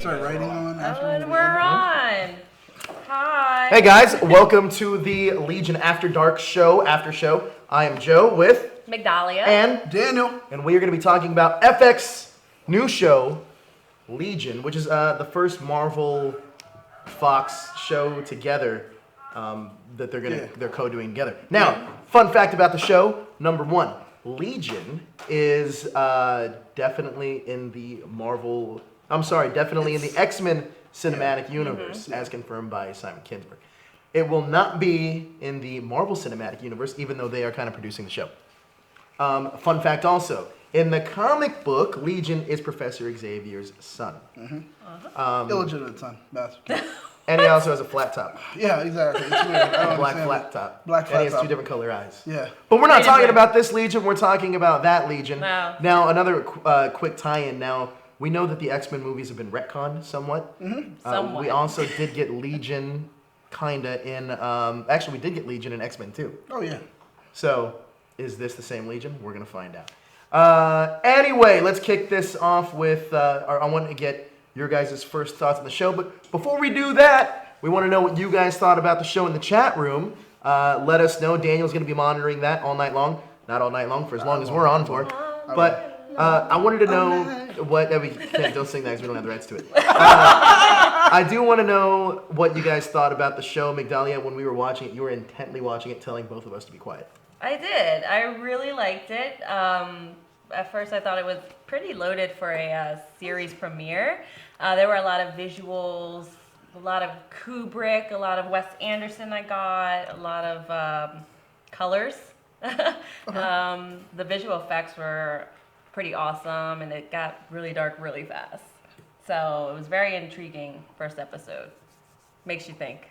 Start writing on after and we're on. Hi. Hey guys, welcome to the Legion After Dark after show. I am Joe with Migdalia and Daniel, and we are going to be talking about FX new show Legion, which is the first Marvel Fox show together that they're co-doing together. Now, fun fact about the show: number one, Legion is definitely in the definitely in the X-Men cinematic universe, as confirmed by Simon Kinberg. It will not be in the Marvel Cinematic Universe, even though they are kind of producing the show. Fun fact also, in the comic book, Legion is Professor Xavier's son. illegitimate son. That's And he also has a flat top. yeah, exactly. It's weird. I don't Black understand flat it. top. Black And flat he has top. two different color eyes. Yeah. But we're not Wait a talking minute. about this Legion, we're talking about that Legion. No. Now, another quick tie-in. Now, we know that the X-Men movies have been retconned somewhat. Somewhat. We also did get Legion kinda in, actually we did get Legion in X-Men too. Oh yeah. So, is this the same Legion? We're gonna find out. Anyway, let's kick this off with, I want to get your guys' first thoughts on the show, but before we do that, we want to know what you guys thought about the show in the chat room. Let us know. Daniel's going to be monitoring that all night long. Not all night long, for as long as we're on for. But I wanted to know what... don't sing that because we don't have the rights to it. I do want to know what you guys thought about the show. Migdalia, when we were watching it, you were intently watching it, telling both of us to be quiet. I did. I really liked it. At first, I thought it was pretty loaded for a series premiere. There were a lot of visuals, a lot of Kubrick, a lot of Wes Anderson I got, a lot of colors. The visual effects were pretty awesome, and it got really dark really fast. So it was very intriguing first episode. Makes you think,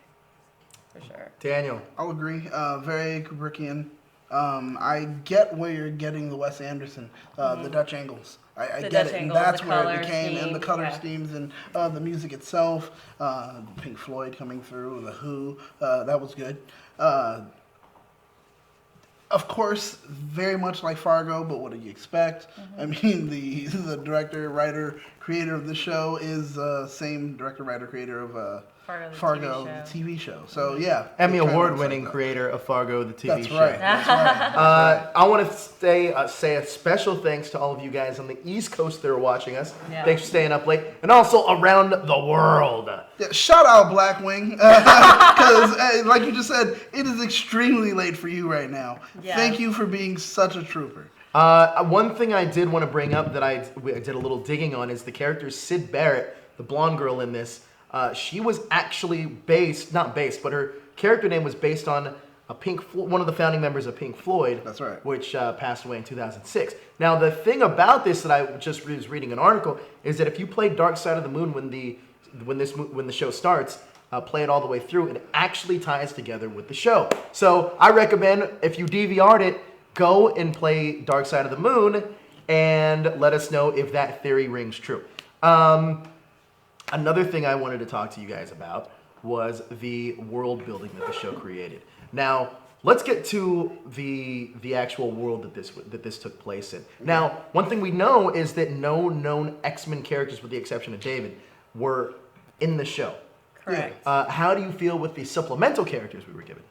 for sure. Daniel. I'll agree. Very Kubrickian. I get where you're getting the Wes Anderson, the Dutch angles. I The get Dutch it, and angles, that's the where color it became, and the schemes, color yeah. schemes, and the music itself. Pink Floyd coming through, the Who, that was good. Of course, very much like Fargo, but what do you expect? I mean, the director, writer, creator of the show is same director, writer, creator of Fargo, the TV show. So yeah, Emmy it kinda Award-winning looks like creator of Fargo, the TV that. That's show. right. That's right. I want to say a special thanks to all of you guys on the East Coast that are watching us. Yeah. Thanks for staying up late. And also around the world. Yeah, shout out Blackwing, because like you just said, it is extremely late for you right now. Yes. Thank you for being such a trooper. One thing I did want to bring up that I did a little digging on is the character Syd Barrett, the blonde girl in this. She was actually but her character name was based on one of the founding members of Pink Floyd. That's right. Which passed away in 2006. Now, the thing about this that I just was reading an article is that if you play Dark Side of the Moon when the show starts, play it all the way through, it actually ties together with the show. So I recommend if you DVR'd it, go and play Dark Side of the Moon and let us know if that theory rings true. Another thing I wanted to talk to you guys about was the world building that the show created. Now, let's get to the actual world that this took place in. Now, one thing we know is that no known X-Men characters, with the exception of David, were in the show. Correct. How do you feel with the supplemental characters we were given?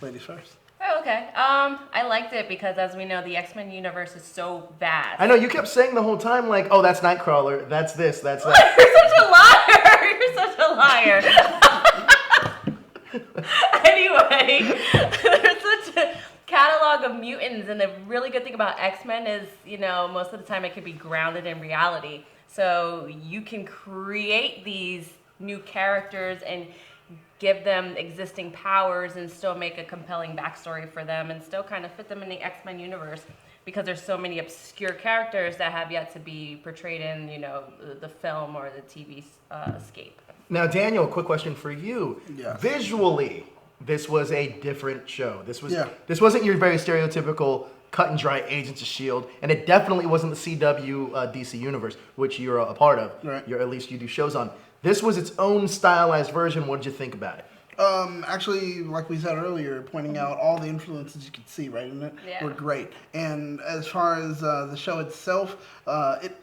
Ladies first. Oh, okay. I liked it because, as we know, the X-Men universe is so vast. I know you kept saying the whole time, like, oh, that's Nightcrawler, that's this, that's that. You're such a liar. You're such a liar. Anyway, there's such a catalog of mutants, and the really good thing about X-Men is, most of the time it could be grounded in reality. So you can create these new characters and give them existing powers and still make a compelling backstory for them and still kind of fit them in the X-Men universe, because there's so many obscure characters that have yet to be portrayed in, the film or the TV scape. Now, Daniel, a quick question for you. Yes. Visually, this was a different show. This wasn't your very stereotypical cut and dry Agents of S.H.I.E.L.D., and it definitely wasn't the CW DC universe, which you're a part of. Right. At least you do shows on. This was its own stylized version. What did you think about it? Actually, like we said earlier, pointing out all the influences you could see right in it were great. And as far as the show itself,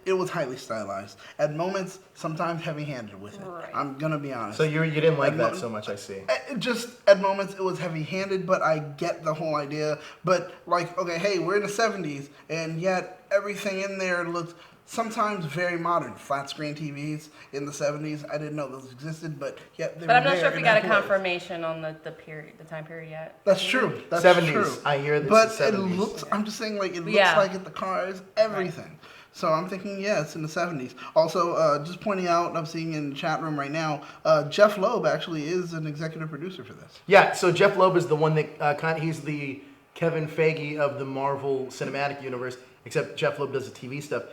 it was highly stylized. At moments, sometimes heavy-handed with it. Right. I'm gonna be honest. So you didn't like that so much, I see. Just at moments it was heavy-handed, but I get the whole idea. But like, okay, hey, we're in the 70s, and yet everything in there looked sometimes very modern. Flat screen TVs in the 70s. I didn't know those existed, but yet they were But I'm not there sure if we in got a that place. confirmation on the time period yet. That's true. That's 70s. true. I hear this. But is it 70s. looks. I'm just saying, like it looks Yeah. like it. The cars, everything. So I'm thinking, yeah, it's in the 70s. Also, just pointing out, I'm seeing in the chat room right now, Jeff Loeb actually is an executive producer for this. Yeah, so Jeff Loeb is the one that he's the Kevin Feige of the Marvel Cinematic Universe, except Jeff Loeb does the TV stuff.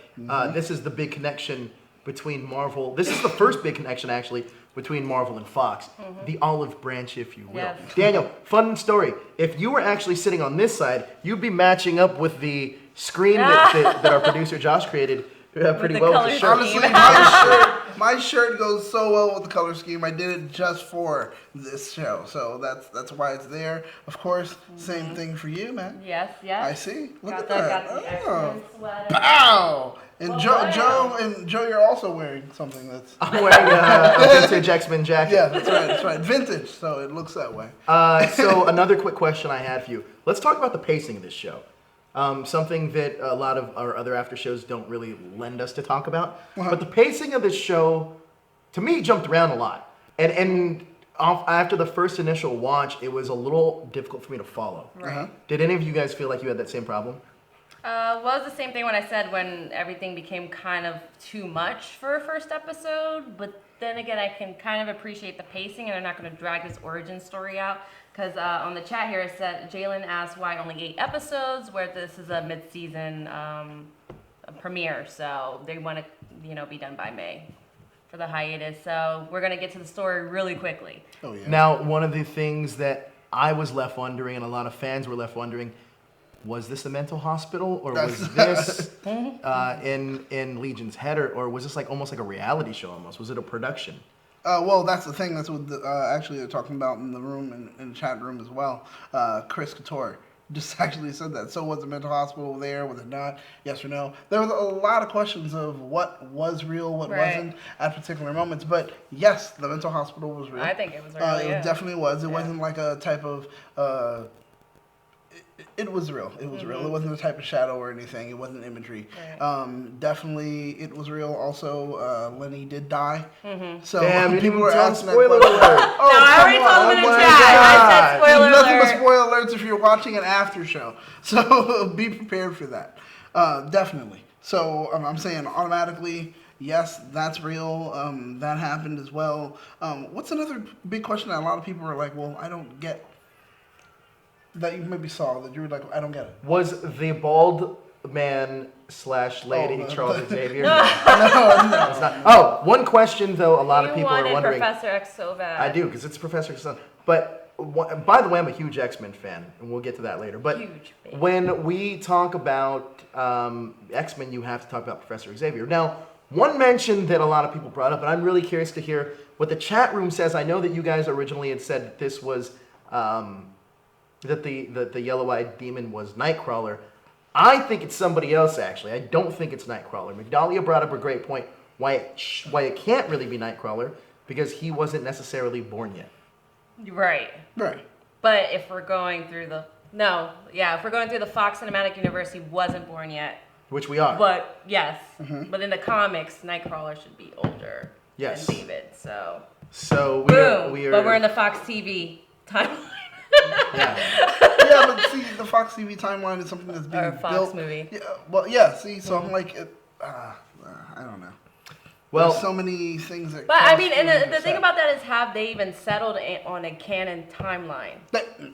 This is the big connection between Marvel. This is the first big connection, actually, between Marvel and Fox. The olive branch, if you will. Yes. Daniel, fun story. If you were actually sitting on this side, you'd be matching up with the screen that our producer Josh created pretty the well with color the shirt. Honestly, my shirt goes so well with the color scheme. I did it just for this show, so that's why it's there. Of course, same thing for you, man. Yes. I see. Look Got at the that. X-Men Oh. sweater. Pow! And Well, Joe, you're also wearing something that's. I'm wearing a vintage X-Men jacket. Yeah, that's right. Vintage, so it looks that way. So another quick question I had for you. Let's talk about the pacing of this show. Something that a lot of our other after shows don't really lend us to talk about. But the pacing of this show, to me, jumped around a lot. And after the first initial watch, it was a little difficult for me to follow. Uh-huh. Did any of you guys feel like you had that same problem? Well, it's the same thing when I said when everything became kind of too much for a first episode, but then again, I can kind of appreciate the pacing, and they're not going to drag this origin story out. Because on the chat here, it said Jalen asked why only 8 episodes, where this is a mid-season premiere, so they want to, be done by May for the hiatus. So we're going to get to the story really quickly. Oh yeah. Now, one of the things that I was left wondering, and a lot of fans were left wondering, was this a mental hospital, or was this in Legion's head, or was this like almost like a reality show almost? Was it a production? Well, that's the thing. That's what actually they're talking about in the room, in the chat room as well. Chris Couture just actually said that. So was the mental hospital there? Was it not? Yes or no? There was a lot of questions of what was real, what wasn't at particular moments. But yes, the mental hospital was real. I think it was real, It definitely was. It wasn't like a type of... It was real. It was real. It wasn't a type of shadow or anything. It wasn't imagery. Right. Definitely, it was real. Also, Lenny did die. So Damn, you people didn't were tell asking that spoiler question. alert. Oh, No, I already come told on. them in Oh the my chat. I God. said spoiler There's nothing but alert. spoiler alerts if you're watching an after show. So be prepared for that. Definitely. So I'm saying automatically, yes, that's real. That happened as well. What's another big question that a lot of people are like, well, I don't get, that you maybe saw, that you were like, I don't get it. Was the bald man / lady Charles Xavier? No. It's not. Oh, one question though, a lot of You people are wanted wondering. Professor X so bad. I do, because it's Professor X's son. But by the way, I'm a huge X-Men fan, and we'll get to that later. But Huge, baby. when we talk about X-Men, you have to talk about Professor Xavier. Now, one mention that a lot of people brought up, and I'm really curious to hear what the chat room says. I know that you guys originally had said that this was that the yellow-eyed demon was Nightcrawler. I think it's somebody else, actually. I don't think it's Nightcrawler. Migdalia brought up a great point why it can't really be Nightcrawler, because he wasn't necessarily born yet. Right. Right. But if we're going through the Fox Cinematic Universe, he wasn't born yet. Which we are. But yes, but in the comics, Nightcrawler should be older Yes. than David. So So boom. we are. But we're in the Fox TV timeline. Yeah. Yeah, but see, the Fox TV timeline is something that's being Or Fox built. movie. Yeah, well, yeah. See, so I'm like, I don't know. Well, There's so many things that. But I cross mean, and through the thing set. about that is, have they even settled on a canon timeline?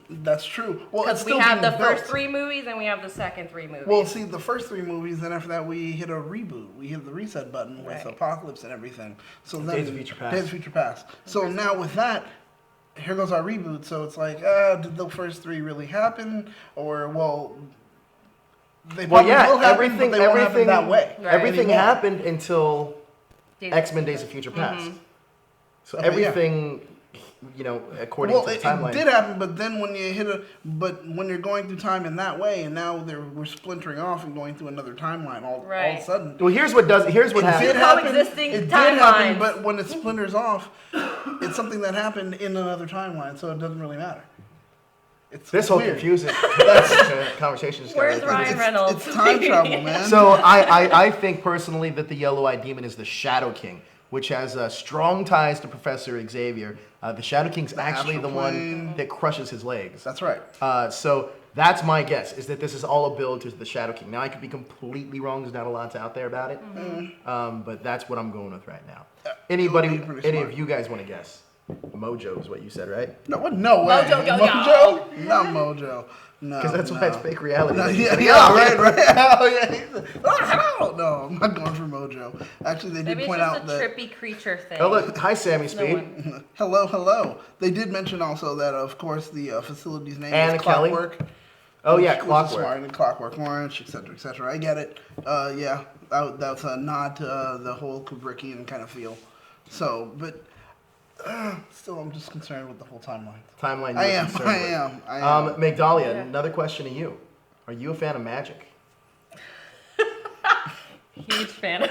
That's true. Well, it's Because we still have the being first built. 3 movies and we have the second 3 movies. Well, see, the first 3 movies, then after that, we hit a reboot. We hit the reset button with Right. Apocalypse and everything. So then, Days of Future Past. Days of Future Past. So now with that, here goes our reboot. So it's like, did the first 3 really happen? Or, well, they well, probably yeah. will happen, Everything. but they won't happen that way. Right. Everything anymore. happened until Days- X-Men: Days of Future Past. So Okay, everything according Well, to the it timeline. did happen, but then when when you're going through time in that way, and now we're splintering off and going through another timeline all of a sudden. Well, here's what It did happens. happen. Coexisting It did happen, timelines. but when it splinters off, it's something that happened in another timeline, so it doesn't really matter. This whole weird. confusing conversation just got Where's really Ryan Reynolds? It's time travel, man. So I think personally that the yellow-eyed demon is the Shadow King, which has strong ties to Professor Xavier. The Shadow King's actually the one that crushes his legs. That's right. So that's my guess, is that this is all a build to the Shadow King. Now I could be completely wrong. There's not a lot out there about it, but that's what I'm going with right now. Any of you guys want to guess? Mojo is what you said, right? No way. Mojo, Mojo? Not Mojo. No. Because that's why it's fake reality. No, right. Oh, yeah. No, I'm not going for Mojo. Actually, they did Maybe point it's out just a that. trippy creature thing. Oh look, hi Sammy No Speed. one- Hello. They did mention also that, of course, the facility's name Anna is Kelly? Clockwork. Oh yeah, Which is Clockwork. smart, and Clockwork Orange, etc., etc. I get it. Yeah, that's a nod to the whole Kubrickian kind of feel. So, but still, I'm just concerned with the whole timeline. Timeline. I you're am. concerned with. Migdalia, Yeah. another question to you. Are you a fan of magic? Huge fan.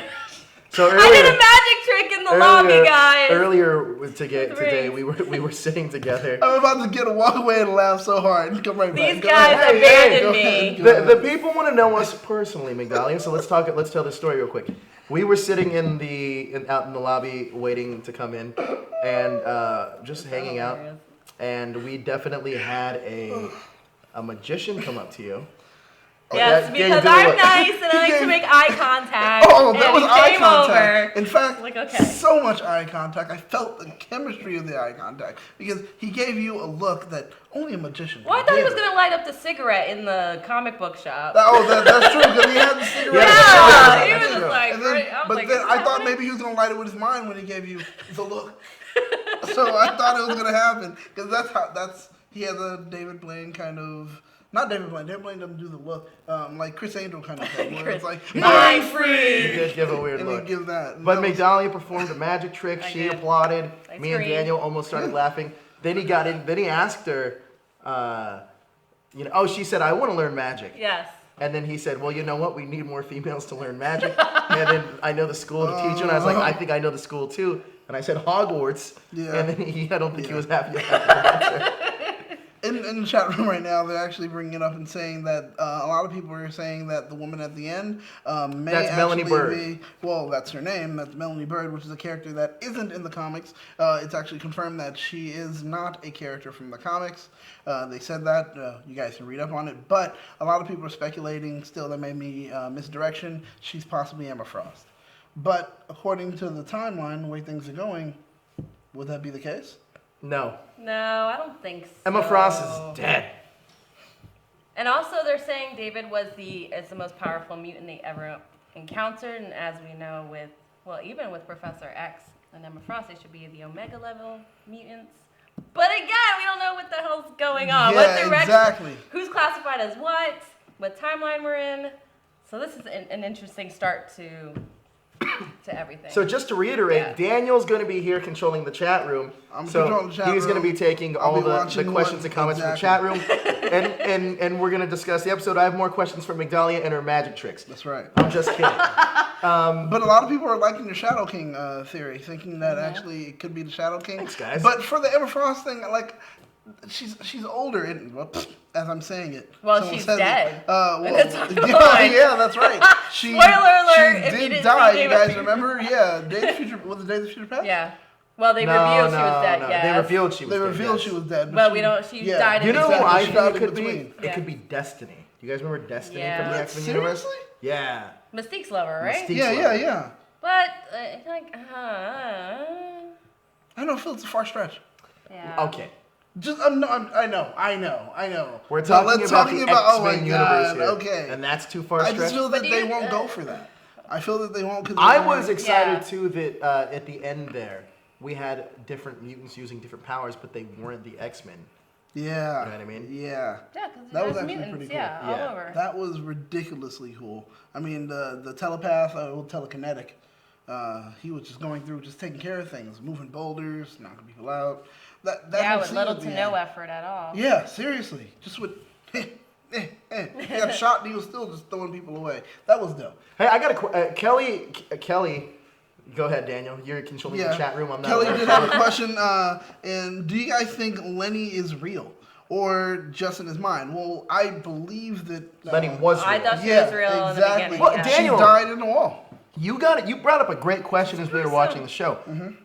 So I did a magic trick in the lobby, guys. Earlier today, Three. we were sitting together. I'm about to get a walk away and laugh so hard and come right back. These Go guys ahead. abandoned Go me. ahead, go ahead. The people want to know us personally, Migdalia. So let's tell this story real quick. We were sitting out in the lobby waiting to come in, and just hanging out. And we definitely had a magician come up to you. Yes, Yeah, because give me a I'm look. nice and I like to make eye contact. Oh, that and was he eye came contact. over. In fact, Like, okay. so much eye contact. I felt the chemistry of the eye contact because he gave you a look that only a magician Well, I can thought he give. was going to light up the cigarette in the comic book shop. That's true because he had the cigarette. Yeah, he that's was true. just like, And then, right? I was but like, then is I this thought happening? maybe he was gonna light it with his mind when he gave you the look. So I thought it was gonna happen because he has a David Blaine kind of. Not David Blaine. David Blaine doesn't do the look, like Chris Angel kind of thing, where it's like Mind He free. did give a weird and he look. gives that. And But that was- Migdalia performed a magic trick. I She did. applauded. I Me and screamed. Daniel almost started laughing. Then he got in. Then he asked her, she said, "I want to learn magic." Yes. And then he said, "Well, you know what? We need more females to learn magic." And then I know the school to teach you. And I was like, "I think I know the school too." And I said Hogwarts. Yeah. And then I don't think he Yeah. was happy about that. In the chat room right now, they're actually bringing it up and saying that a lot of people are saying that the woman at the end may That's Melanie actually Bird. be, well, that's her name. That's Melanie Bird, which is a character that isn't in the comics. It's actually confirmed that she is not a character from the comics. They said that. You guys can read up on it. But a lot of people are speculating still that may be misdirection. She's possibly Emma Frost. But according to the timeline, the way things are going, would that be the case? No. No, I don't think so. Emma Frost is dead. And also, they're saying David is the most powerful mutant they ever encountered, and as we know, even with Professor X and Emma Frost, they should be the Omega level mutants. But again, we don't know what the hell's going on. Yeah, What direction? exactly. Who's classified as what timeline we're in? So this is an interesting start to everything. So just to reiterate, Yeah. Daniel's going to be here controlling the chat room. I'm so controlling the chat he's going to room. be taking I'll all be the watching questions and comments from the chat room. and we're going to discuss the episode. I have more questions for Migdalia and her magic tricks. That's right. I'm just kidding. But a lot of people are liking the Shadow King theory, thinking that actually it could be the Shadow King. Thanks, guys. But for the Emma Frost thing, like, she's older, as I'm saying it. Well, Someone she's said it. dead. Well, In the timeline. yeah, that's right. She, Spoiler alert, if She you did didn't die. see You Game of guys Thrones. remember? Yeah, Day of the Future. Was it Day of the Future Past? Yeah. Well, they No, revealed she no, was dead. no. Yes. They revealed she was They dead. revealed yes. she was dead. Well, she- we don't. She yeah. died in You know who Exactly. I She think died it in could be? between. It could be Destiny. Do you guys remember Destiny Yeah. from the X-Men universe? Seriously? Yeah. Mystique's lover, right? Mystique. Yeah. But I don't feel it's a far stretch. yeah. Okay. Just I know. We're But talking let's about talking the about oh my X-Men universe god. here. Okay. And that's too far I stretch. just feel that But they even, won't go for that. I feel that they won't. Cause I they're was gonna- excited Yeah. too that at the end there we had different mutants using different powers, but they weren't the X-Men. Yeah. You know what I mean? Yeah. Yeah, because That was there's actually mutants, pretty cool. yeah, Yeah. all over. That was ridiculously cool. I mean, the telepath, telekinetic, he was just going through, just taking care of things, moving boulders, knocking people out. That Yeah, whole with scene little at to the no end. effort at all. Yeah, seriously, just with. He got shot and he was still just throwing people away. That was dope. Hey, I got a Kelly. Go ahead, Daniel. You're controlling the chat room. I'm not. Kelly did have a question. And do you guys think Lenny is real or just in his mind? Well, I believe that Lenny was real. I thought she was real in the beginning. Well, yeah. Daniel, she died in the wall. You got it. You brought up a great question as we were watching the show.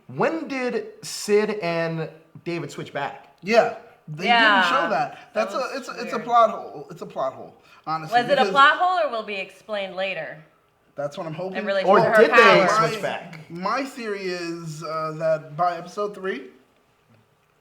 When did Sid and David switch back? Yeah. They didn't show that. That's it's a plot hole. It's a plot hole, honestly. Was it a plot hole or will be explained later? That's what I'm hoping. In relation Or to her did they power? switch back? My theory is that by episode 3,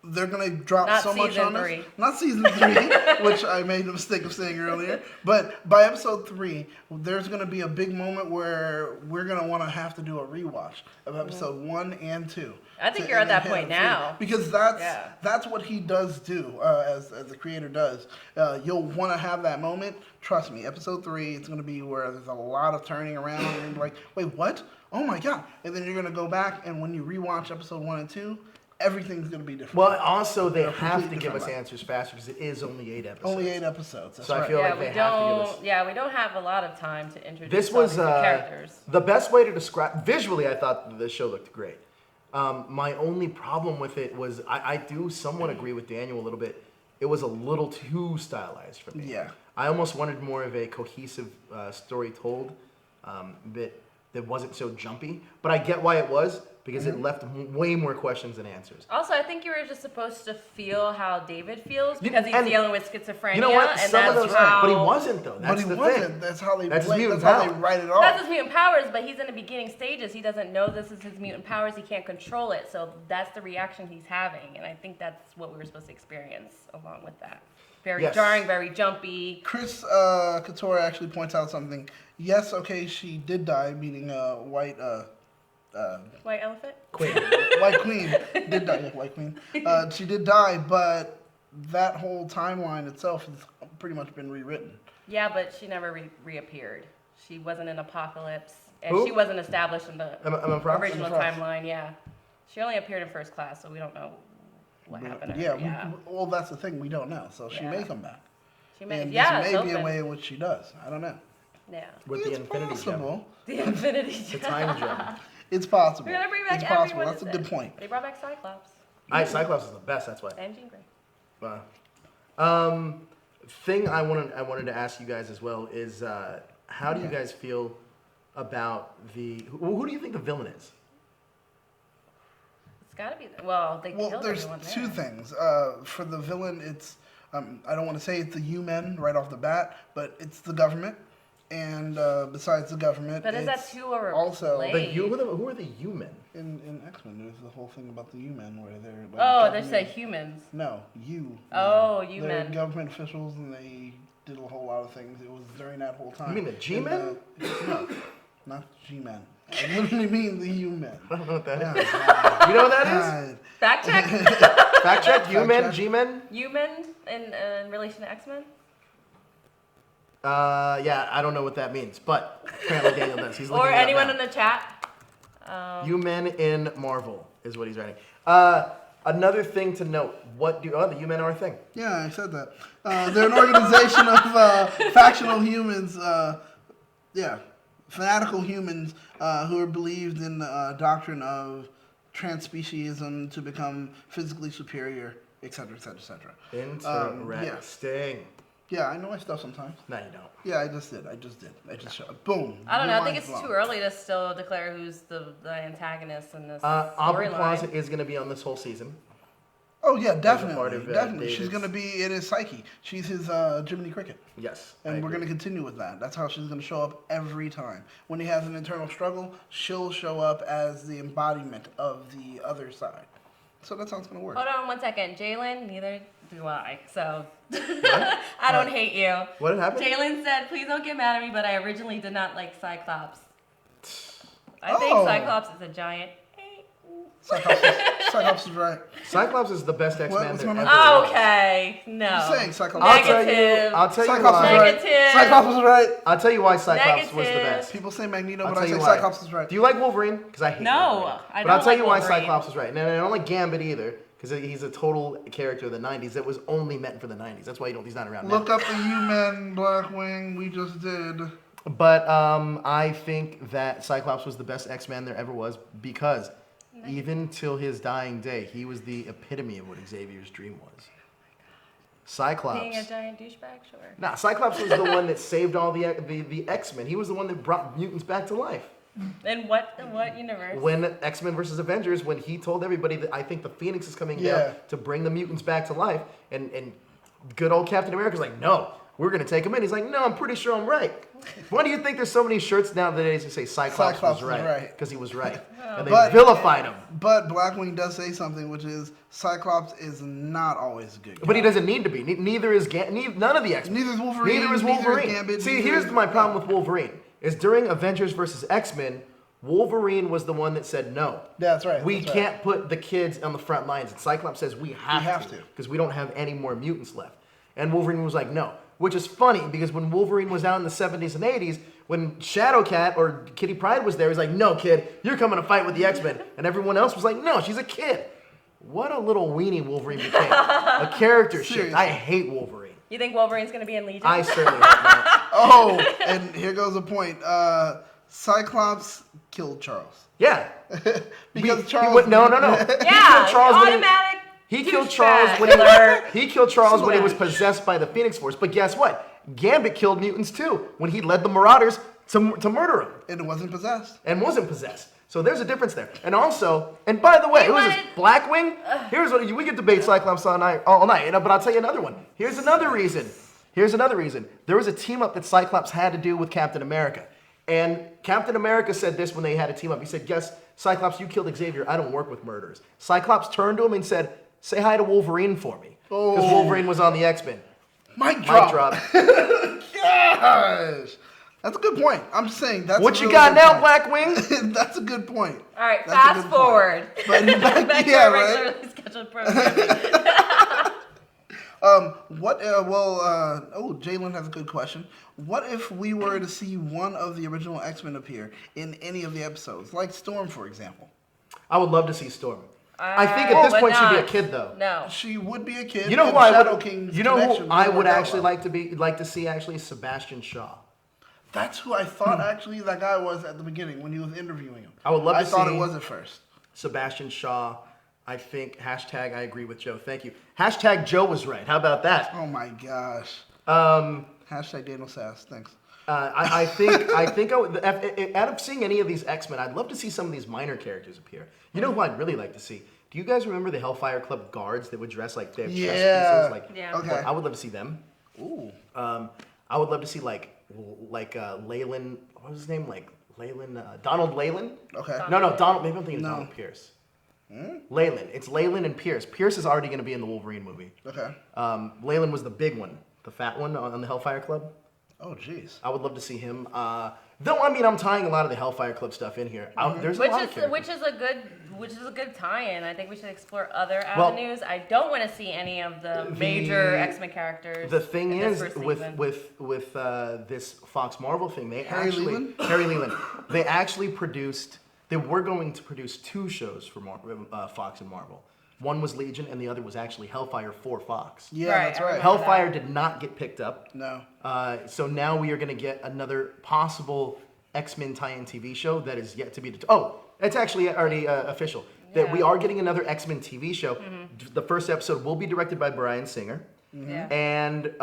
they're gonna drop Not so much season on 3. us. Not season 3, which I made the mistake of saying earlier. But by episode 3, there's gonna be a big moment where we're gonna want to have to do a rewatch of episode 1 and 2. I think you're at that point now. Because that's what he does do, as the creator does. You'll want to have that moment. Trust me, episode 3, it's gonna be where there's a lot of turning around and you're like, wait, what? Oh my god! And then you're gonna go back and when you rewatch episode 1 and 2. Everything's going to be different. Well, also they have to completely give us different answers faster because it is only 8 episodes. Only 8 episodes. That's So I right. feel Yeah, like we they have to give us. don't. Yeah, we don't have a lot of time to introduce This all was these new characters. the best way to describe. Visually, I thought the show looked great. My only problem with it was I do somewhat agree with Daniel a little bit. It was a little too stylized for me. Yeah. I almost wanted more of a cohesive story told that wasn't so jumpy. But I get why it was because it left way more questions than answers. Also, I think you were just supposed to feel how David feels because he's dealing with schizophrenia. You know what? And Some of that's those, how, but he wasn't though. That's But he the wasn't. thing. That's how they That's play. mutant That's how they power. write it off. That's his mutant powers, but he's in the beginning stages. He doesn't know this is his mutant powers. He can't control it. So that's the reaction he's having. And I think that's what we were supposed to experience along with that. Very Yes. jarring, very jumpy. Chris Couture actually points out something. Yes, okay, she did die, meaning white White elephant? Queen. White Queen did die. Yeah, White Queen. She did die, but that whole timeline itself has pretty much been rewritten. Yeah, but she never reappeared. She wasn't in Apocalypse. And Who? she wasn't established in the Emma Frost? original Emma Frost. timeline, yeah. She only appeared in First Class, so we don't know what happened to Yeah, her. well, that's the thing. We don't know. So she Yeah. may come back. She may, And yeah, this it's may be a open. way in which she does. I don't know. Yeah. With the It's Infinity Gem. possible. The Infinity The Gem. time gem. It's possible. We're gonna bring back It's possible. everyone. That's a good point. They brought back Cyclops Cyclops is the best. That's why. and Jean Grey. Wow. Thing I wanted to ask you guys as well is how do you guys feel about who do you think the villain is? It's gotta be. Well, they Well, killed there's everyone there. two things. For the villain, it's I don't want to say it's the human right off the bat, but it's the government. And besides the government, But is that it's too or also Who are the human? in X-Men. There's the whole thing about the U-Men where they're like Oh, they government- say humans. no you. Oh, They're U-Men. government officials, and they did a whole lot of things. It was during that whole time. You mean the G-Men? No, not G-Men. I literally mean the U-Men. I don't know what that is. God, You know what that is? God. Fact check. Fact check. U-Men, check. G-Men. Human in relation to X-Men. Yeah, I don't know what that means, but apparently Daniel does. He's Or looking it up anyone now. in the chat. U-Men in Marvel is what he's writing. Another thing to note: the U-Men are a thing. Yeah, I said that. They're an organization of factional humans, fanatical humans who are believed in the doctrine of transspeciesism to become physically superior, etc., etc., etc. Interesting. Yeah, I know my stuff sometimes. No, you don't. Yeah, I just did. Boom. I don't know. I Your think mind's it's blown. too early to still declare who's the antagonist in this Aubrey Plaza storyline. is going to be on this whole season. Oh yeah, part definitely, of, definitely. She's David's- gonna be in his psyche. She's his Jiminy Cricket. Yes. And I we're agree. going to continue with that. That's how she's going to show up every time. When he has an internal struggle, she'll show up as the embodiment of the other side. So that's how it's going to work. Hold on 1 second. Jalen, neither do I. So I don't hate you. What happened? Jalen said, please don't get mad at me, but I originally did not like Cyclops. I Oh. think Cyclops is a giant. Cyclops is right. Cyclops is the best X-Man What's there going ever on? was. Okay, no. I'm saying Cyclops. Negative. I'll tell you Cyclops why. is right. Negative. Cyclops is right. I'll tell you why Cyclops was the Negative. best. People say Magneto, I'll but I tell say you why. Cyclops is right. Do you like Wolverine? Because I hate No, Wolverine. I But I'll don't tell like you why Wolverine. Cyclops is right. And I don't like Gambit either, because he's a total character of the 90s that was only meant for the 90s. That's why he's not around Look now. up the U-Men Blackwing. We just did. But I think that Cyclops was the best X-Man there ever was because even till his dying day, he was the epitome of what Xavier's dream was. Cyclops. Being a giant douchebag, sure. Nah, Cyclops was the one that saved all the X-Men. He was the one that brought mutants back to life. In what universe? When X-Men versus Avengers, when he told everybody that I think the Phoenix is coming down to bring the mutants back to life, and good old Captain America's like, no, we're going to take him in. He's like, no, I'm pretty sure I'm right. Why do you think there's so many shirts nowadays that say Cyclops was right? Because he was right. And they vilified him. But Blackwing does say something, which is Cyclops is not always a good guy. But he doesn't need to be. Neither is none of the X-Men. Neither is Wolverine. Neither is Wolverine. Gambit, See, neither here's is- my problem with Wolverine. Is during Avengers versus X-Men, Wolverine was the one that said no. That's right. We that's right. can't put the kids on the front lines. And Cyclops says we have to. Because we don't have any more mutants left. And Wolverine was like, no. Which is funny because when Wolverine was out in the 70s and 80s, when Shadowcat or Kitty Pryde was there, he's like, no, kid, you're coming to fight with the X-Men. And everyone else was like, no, she's a kid. What a little weenie Wolverine became. A character shift. Seriously. I hate Wolverine. You think Wolverine's going to be in Legion? I certainly hope not. Oh, and here goes a point. Cyclops killed Charles. Yeah. Because He Charles... went, no. Yeah, He killed Charles when automatic. he killed douchebag. Charles when he killed Charles when he was possessed by the Phoenix Force. But guess what? Gambit killed mutants too when he led the Marauders to murder him And it wasn't possessed. and wasn't possessed. So there's a difference there. And also, and by the way, He who is this? wanted- Blackwing? Here's what we could debate Cyclops all night. But I'll tell you another one. Here's another reason. There was a team up that Cyclops had to do with Captain America. And Captain America said this when they had a team up. He said, yes, Cyclops, you killed Xavier. I don't work with murderers. Cyclops turned to him and said, say hi to Wolverine for me. Because Wolverine was on the X-Men. Mic drop. Mic drop. Gosh. That's a good point. I'm just saying that's What a you really got good now, point. Blackwing? That's a good point. All right, That's a fast good point. forward. But Back to yeah, our right? regularly scheduled programming. Jalen has a good question. What if we were to see one of the original X-Men appear in any of the episodes, like Storm, for example? I would love to see Storm. I think at this but point she'd be a not. kid, though. No. She would be a kid. You know and who I Shadow would? King's You know who connection I would would work out actually well. like to see actually Sebastian Shaw. That's who I thought actually that guy was at the beginning when he was interviewing him. I would love to I thought see- it was at first. Sebastian Shaw. I think hashtag I agree with Joe. Thank you. Hashtag Joe was right. How about that? Oh my gosh. Hashtag Daniel Sass. Thanks. I think I would, out of seeing any of these X-Men, I'd love to see some of these minor characters appear. You know who I'd really like to see? Do you guys remember the Hellfire Club guards that would dress like they have chess pieces? Yeah. Okay. I would love to see them. Ooh. I would love to see like Leyland. What was his name? Like Leyland. Donald Leyland. Okay. No, Donald. Maybe I'm thinking of No. Donald Pierce. Leyland. It's Leyland and Pierce. Pierce is already going to be in the Wolverine movie. Okay. Leyland was the big one, the fat one on the Hellfire Club. Oh jeez. I would love to see him. Though I mean, I'm tying a lot of the Hellfire Club stuff in here. There's a lot of characters. Which is a good tie-in. I think we should explore other avenues. I don't want to see any of the major X-Men characters. The thing in this is, first with season. this Fox Marvel thing, Harry Leland? Harry Leland, they actually produced. They were going to produce two shows for Fox and Marvel. One was Legion, and the other was actually Hellfire for Fox. Yeah, Right, that's I right. remember. Hellfire did not get picked up. No. So now we are going to get another possible X-Men tie-in TV show that is yet to be. Oh, it's actually already official. That we Yeah. are getting another X-Men TV show. The first episode will be directed by Bryan Singer. Yeah. And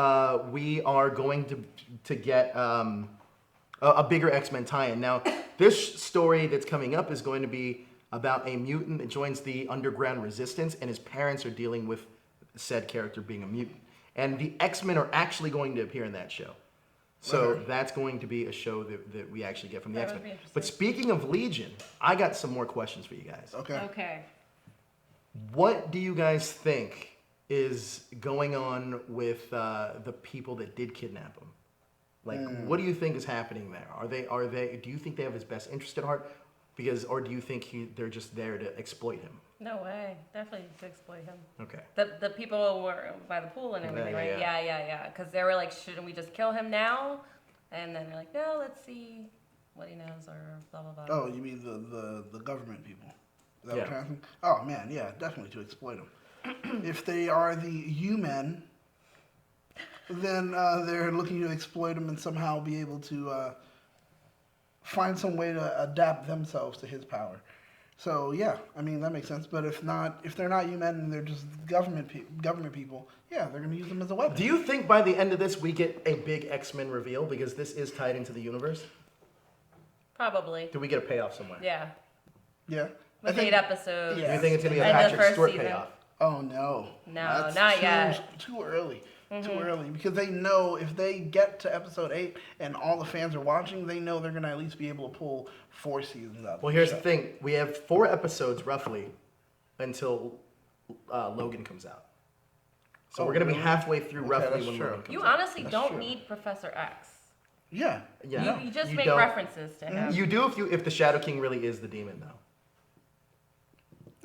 we are going to get a bigger X-Men tie-in. Now, this story that's coming up is going to be about a mutant that joins the underground resistance, and his parents are dealing with said character being a mutant. And the X-Men are actually going to appear in that show. So that's going to be a show that we actually get from the That would X-Men. be interesting. But speaking of Legion, I got some more questions for you guys. Okay. Okay. What do you guys think is going on with the people that did kidnap him? Like, what do you think is happening there? Are they? Do you think they have his best interest at heart? Or do you think they're just there to exploit him? No way. Definitely to exploit him. Okay. The people were by the pool and everything, right? Yeah. Because they were like, shouldn't we just kill him now? And then they're like, no, let's see what he knows or blah, blah, blah. Oh, you mean the government people? Is that what you're asking? Oh, man, yeah, definitely to exploit them. If they are the U-men, then they're looking to exploit them and somehow be able to find some way to adapt themselves to his power. So yeah, I mean that makes sense. But if they're not U-men and they're just government people, yeah, they're gonna use them as a weapon. Do you think by the end of this we get a big X-Men reveal because this is tied into the universe? Probably. Do we get a payoff somewhere? Yeah. Yeah. With 8 episodes. Do you think it's gonna be a And the Patrick first Stewart season. payoff? Oh no. No, not yet. Too early. Too early because they know if they get to episode 8 and all the fans are watching, they know they're gonna at least be able to pull 4 seasons out. Well, here's the thing: we have 4 episodes roughly until Logan comes out. So we're gonna be halfway through roughly when Logan comes out. You honestly don't need Professor X. Yeah. Yeah. You just You make don't. references to him. You do if the Shadow King really is the demon, though.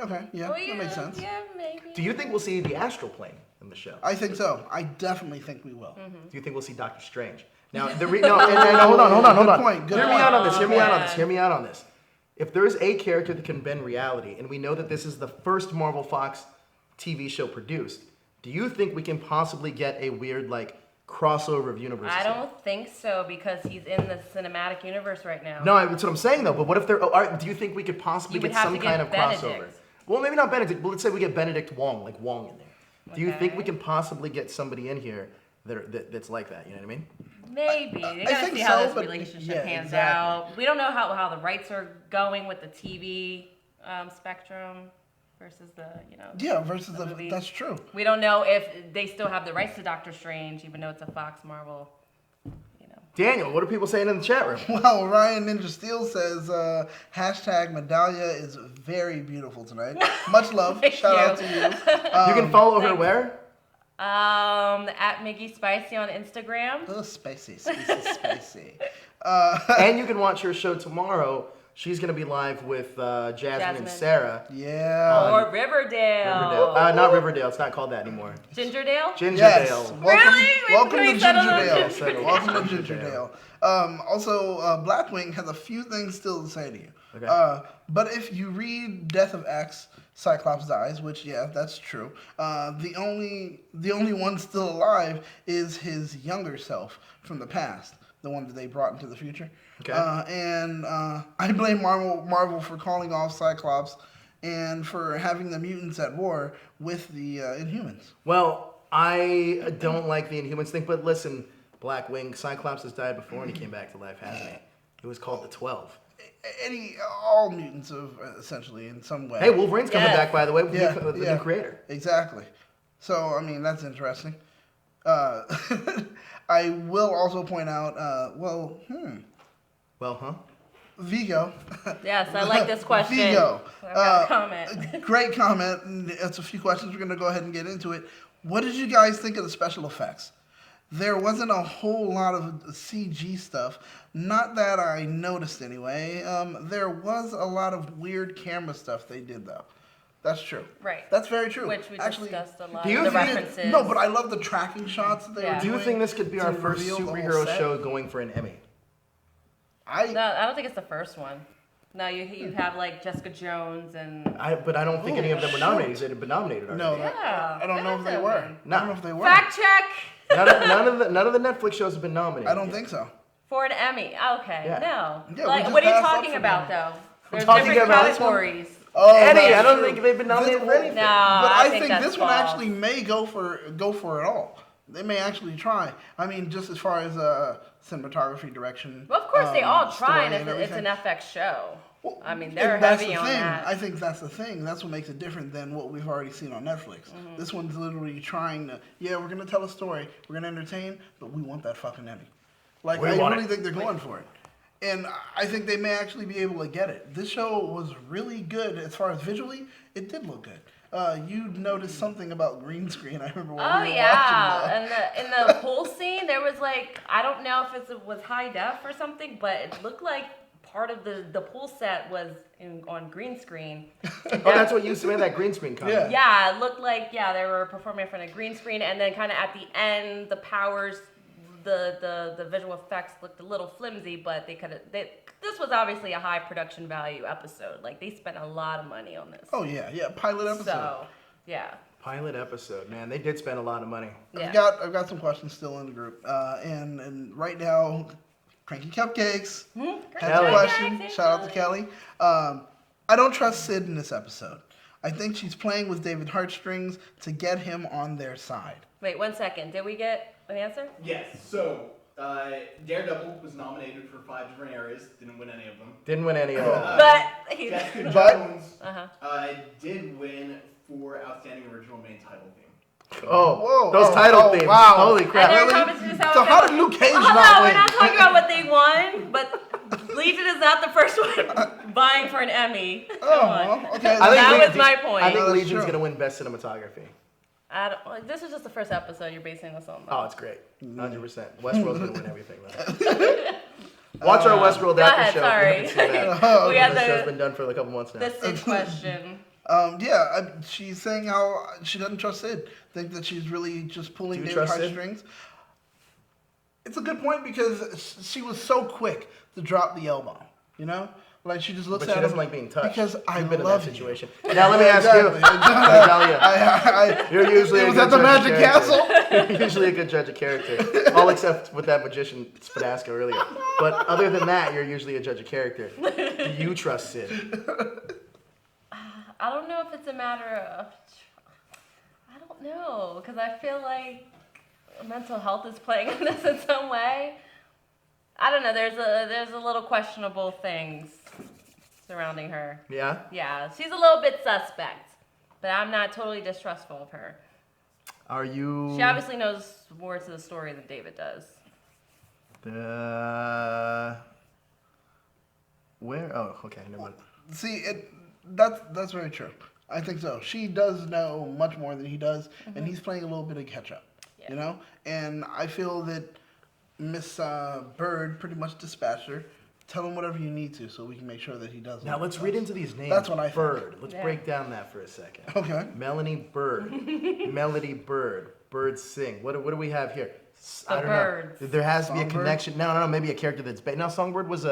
Okay. Yeah. Oh, yeah, That makes sense. Yeah, maybe. Do you think we'll see the astral plane in the show? I think so. I definitely think we will. Mm-hmm. Do you think we'll see Doctor Strange? Now, hold on. Good point, good Hear me point. out on this. Yeah. Hear me out on this. If there's a character that can bend reality, and we know that this is the first Marvel Fox TV show produced, do you think we can possibly get a weird crossover of universes? I don't think so because he's in the cinematic universe right now. No, that's what I'm saying though. But what if do you think we could possibly You would get have some to get kind of Benedict. crossover? Well, maybe not Benedict, but let's say we get Benedict Wong, like Wong in there. Do you think Okay. we can possibly get somebody in here that's like that? You know what I mean? Maybe. They gotta think see how so, this but- relationship yeah, pans exactly. out. We don't know how the rights are going with the TV spectrum versus the, Yeah, versus the movie. that's true. We don't know if they still have the rights to Doctor Strange, even though it's a Fox Marvel, Daniel, what are people saying in the chat room? Well, Ryan Ninja Steel says, hashtag Migdalia is very beautiful tonight. Much love. Shout out to you. You can follow her where? At Miggy Spicy on Instagram. Oh, spicy. And you can watch her show tomorrow. She's going to be live with Jasmine and Sarah. Yeah. Or Riverdale. Not Riverdale. It's not called that anymore. Gingerdale? Gingerdale. Yes. Really? Welcome We to settled on Gingerdale. Gingerdale. Welcome to Gingerdale. Also, Blackwing has a few things still to say to you. Okay. But if you read Death of X, Cyclops dies, which that's true. The only one still alive is his younger self from the past, the one that they brought into the future. Okay. And I blame Marvel for calling off Cyclops and for having the mutants at war with the Inhumans. Well, I don't like the Inhumans thing, but listen, Blackwing, Cyclops has died before and he came back to life, hasn't he? It was called the 12. All mutants have essentially in some way. Hey, Wolverine's coming Yes. back, by the way, with the new creator. Exactly. So, I mean, that's interesting. I will also point out, Vigo. Yes, I like this question. Vigo. I've got a comment. Great comment. And it's a few questions. We're going to go ahead and get into it. What did you guys think of the special effects? There wasn't a whole lot of CG stuff. Not that I noticed anyway. There was a lot of weird camera stuff they did, though. That's true. Right. That's very true. Which we Actually, discussed a lot. do you The think- references. No, but I love the tracking shots that they were Do doing. you think this could be to our first reveal the whole superhero set. show going for an Emmy? No, I don't think it's the first one. No, you have like Jessica Jones and. But I don't think any of them were shoot. nominated. They'd have been nominated already. No, Yeah, I don't know if they they were. have I don't know if they were. Fact check None of the Netflix shows have been nominated. I don't think so. for an Emmy. Okay, Yeah. no. Yeah, we Like, just what are you passed up talking for about them. though? There's talking different about this one. categories. Oh, Eddie, that's I don't true. think they've been nominated for anything. No, But I I think think that's this one false. actually may go for it all. They may actually try. I mean, just as far as cinematography, direction. Well, of course they all try, story and it's everything. an FX show. Well, I mean, they're and that's heavy the on thing. that. I think that's the thing. That's what makes it different than what we've already seen on Netflix. Mm-hmm. This one's literally trying to, we're going to tell a story, we're going to entertain, but we want that fucking Emmy. Like, We I want really it. think they're going for it. And I think they may actually be able to get it. This show was really good as far as visually. It did look good. You noticed something about green screen. I remember when Oh we were yeah, watching that. and in the pool scene, there was like, I don't know if it was high def or something, but it looked like part of the pool set was on green screen. Oh, that's what you made that green screen comment. Yeah, it looked like they were performing in front of green screen, and then kind of at the end, the powers, the visual effects looked a little flimsy, but this was obviously a high production value episode. Like they spent a lot of money on this. Oh yeah, pilot episode. So yeah. Pilot episode, man. They did spend a lot of money. Yeah. I've got some questions still in the group, and right now, Cranky Cupcakes has a question. Shout out to Kelly. I don't trust Sid in this episode. I think she's playing with David's heartstrings to get him on their side. Wait 1 second. Did we get an answer? Yes. So Daredevil was nominated for 5 different areas. Didn't win any of them. But Jessica Jones did win for outstanding original main title theme. Oh, whoa! Those title themes! Wow! Holy crap! And there are comments just So how did Luke Cage Hold not on, win? we're not talking about what they won, but Legion is not the first one vying for an Emmy. Come on. Well, okay. That was my point. I think that's Legion's true. gonna win best cinematography. This is just the first episode you're basing this on. Oh, it's great. 100%. Westworld's gonna win everything, though. Watch our Westworld after ahead, show. sorry. We haven't seen that. We had This show's been done for a couple months now. the Sid question. She's saying how she doesn't trust Sid. Think that she's really just pulling Do you David's trust Sid? heartstrings. It's a good point because she was so quick to drop the L-bomb. You know, like she just looks But at she him doesn't like being touched. because I You've been in love that you. situation. Now let me ask you, Migdalia. You're usually It a was good at the judge of Magic character. Castle. You're usually a good judge of character. All except with that magician Spadasco earlier. But other than that, you're usually a judge of character. Do you trust Sid? I don't know if it's a matter of. I don't know because I feel like mental health is playing in this in some way. I don't know. There's a little questionable things surrounding her. Yeah? Yeah, she's a little bit suspect, but I'm not totally distrustful of her. Are you... She obviously knows more to the story than David does. Where? Oh, okay. Never mind. See, that's very true. I think so. She does know much more than he does, and he's playing a little bit of catch up. Yeah. You know, and I feel that Miss Bird pretty much dispatched her. Tell him whatever you need to, so we can make sure that he does. Now let's read into these names. That's what I think. Bird. Let's Yeah. break down that for a second. Okay. Melanie Bird. Melody Bird. Birds sing. What do we have here? I don't birds. know. There has to be a Songbird? connection. No. Maybe a character that's no. Songbird was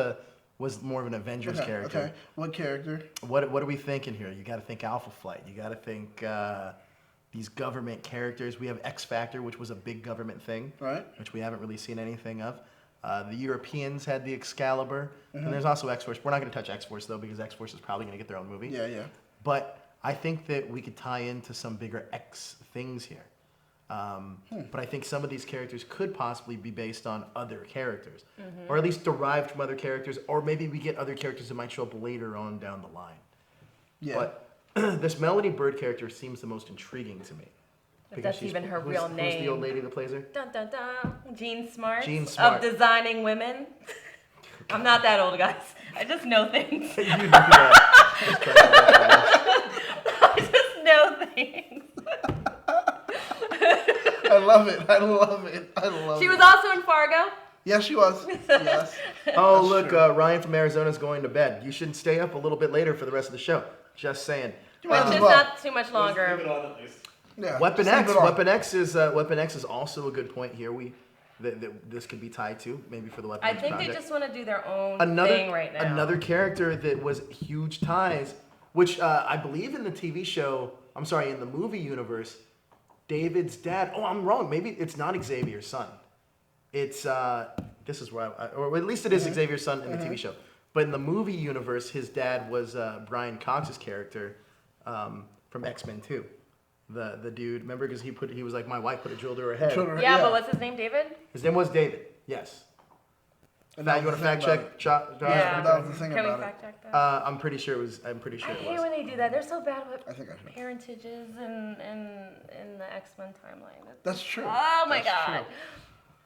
more of an Avengers character. Okay. What character? What are we thinking here? You got to think Alpha Flight. You got to think these government characters. We have X Factor, which was a big government thing, Right. which we haven't really seen anything of. The Europeans had the Excalibur, and there's also X-Force. We're not going to touch X-Force, though, because X-Force is probably going to get their own movie. Yeah. But I think that we could tie into some bigger X things here. But I think some of these characters could possibly be based on other characters, or at least derived from other characters, or maybe we get other characters that might show up later on down the line. Yeah. But this Melody Bird character seems the most intriguing to me. If that's even her real Who's name. the old lady that plays her? Dun dun dun. Jean Smart. Jean Smart. Of Designing Women. I'm not that old, guys. I just know things. You do that. I just know things. I love it. She was also in Fargo. Yes, she was. Yes. Oh, That's look, true. Ryan from Arizona's going to bed. You should stay up a little bit later for the rest of the show. Just saying. might as Which is well. not too much Leave longer. it on at least. Yeah. Weapon just leave X. it on. Weapon X is also a good point here. That this could be tied to maybe for the Weapon I X think they project. just want to do their own Another thing right now. another character that was huge ties, which I believe in the TV show. I'm sorry, in the movie universe, David's dad. Oh, I'm wrong. Maybe it's not Xavier's son. It's this is where or at least it is Xavier's son in the TV show. But in the movie universe, his dad was Brian Cox's character from X-Men 2. The dude, remember, because he was like, my wife put a drill to her head. Children- Yeah, but what's his name, David? His name was David. Yes. And Now that you want was to the fact thing check? Josh? Yeah. That was the thing Can we about it. fact check that? I'm pretty sure it was. I'm pretty sure I it hate was. when they do that. They're so bad with I think I should. parentages in the X-Men timeline. That's true. Oh my That's god. true.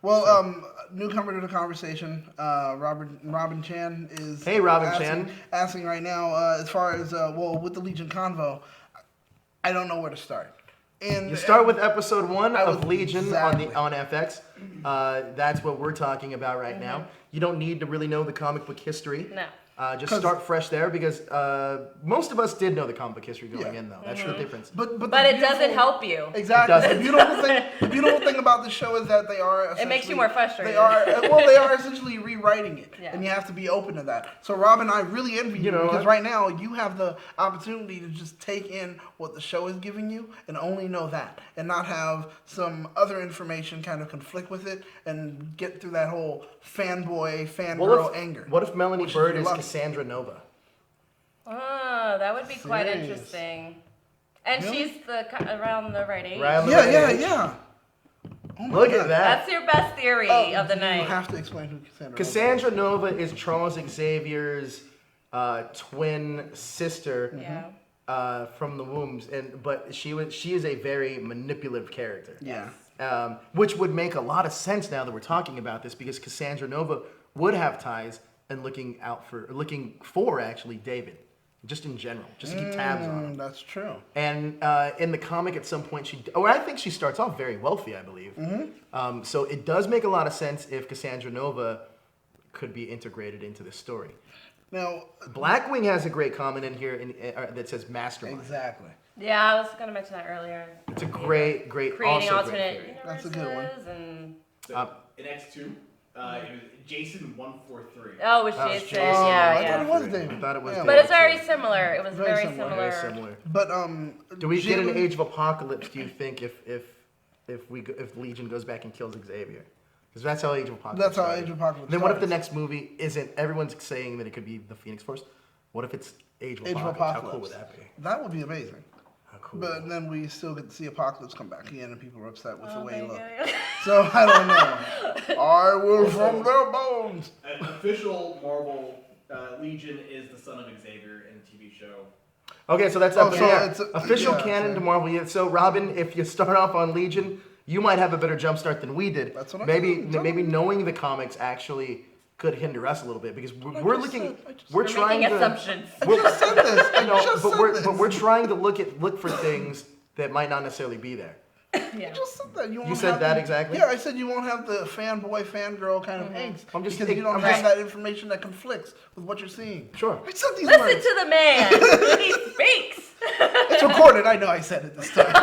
Well, newcomer to the conversation, Robin Chan is. Hey, Robin Chan. Asking right now, as far as with the Legion convo, I don't know where to start. And You start with episode 1 I of was- Legion exactly. on FX. That's what we're talking about right now. You don't need to really know the comic book history. No. Just start fresh there because most of us did know the comic book history going in, though. That's the difference. But it doesn't help you. Exactly. The beautiful thing about the show is that they are. It makes you more frustrated. They are essentially rewriting it, and you have to be open to that. So, Rob and I really envy you because right now you have the opportunity to just take in what the show is giving you and only know that, and not have some other information kind of conflict with it, and get through that whole fangirl anger. What if Melanie Bird is Cassandra Nova? Oh, that would be quite interesting. And she's around the right age. Yeah. Oh Look at that. That's your best theory of the night. You have to explain who Cassandra Nova is Charles Xavier's twin sister from the wombs, but she is a very manipulative character. Yeah. Which would make a lot of sense now that we're talking about this, because Cassandra Nova would have ties and looking for actually David, just in general, just to keep tabs on him. That's true. And in the comic, at some point, I think she starts off very wealthy, I believe. Mm-hmm. So it does make a lot of sense if Cassandra Nova could be integrated into this story. Now, Blackwing has a great comment in here that says mastermind. Exactly. Yeah, I was going to mention that earlier. It's a great, creating also alternate great universes. That's a good one. So, in X2, it was Jason 143. Oh, it was Jason. Yeah. I thought it was David. I thought it was David. But it's very similar. It was very similar. But do we get an Age of Apocalypse? Do you think if Legion goes back and kills Xavier? Because that's how Age of Apocalypse. That's how started. Age of Apocalypse. Then what if the next movie isn't? Everyone's saying that it could be the Phoenix Force. What if it's Age of Apocalypse? How cool would that be? That would be amazing. How cool. But then we still get to see Apocalypse come back again, and people are upset with the way he looked. So I don't know. I will from their bones. An official Marvel Legion is the son of Xavier in the TV show. Okay, so that's it's official canon to Marvel. Yeah, so Robin, if you start off on Legion, you might have a better jump start than we did. That's what maybe knowing the comics actually could hinder us a little bit because we're trying to assumptions. I just said this. But we're trying to look for things that might not necessarily be there. You just said that. You said that exactly? Yeah, I said you won't have the fanboy, fangirl kind of angst. Because you don't have that information that conflicts with what you're seeing. Sure. I said these Listen words. to the man. He speaks. It's recorded. I know I said it this time.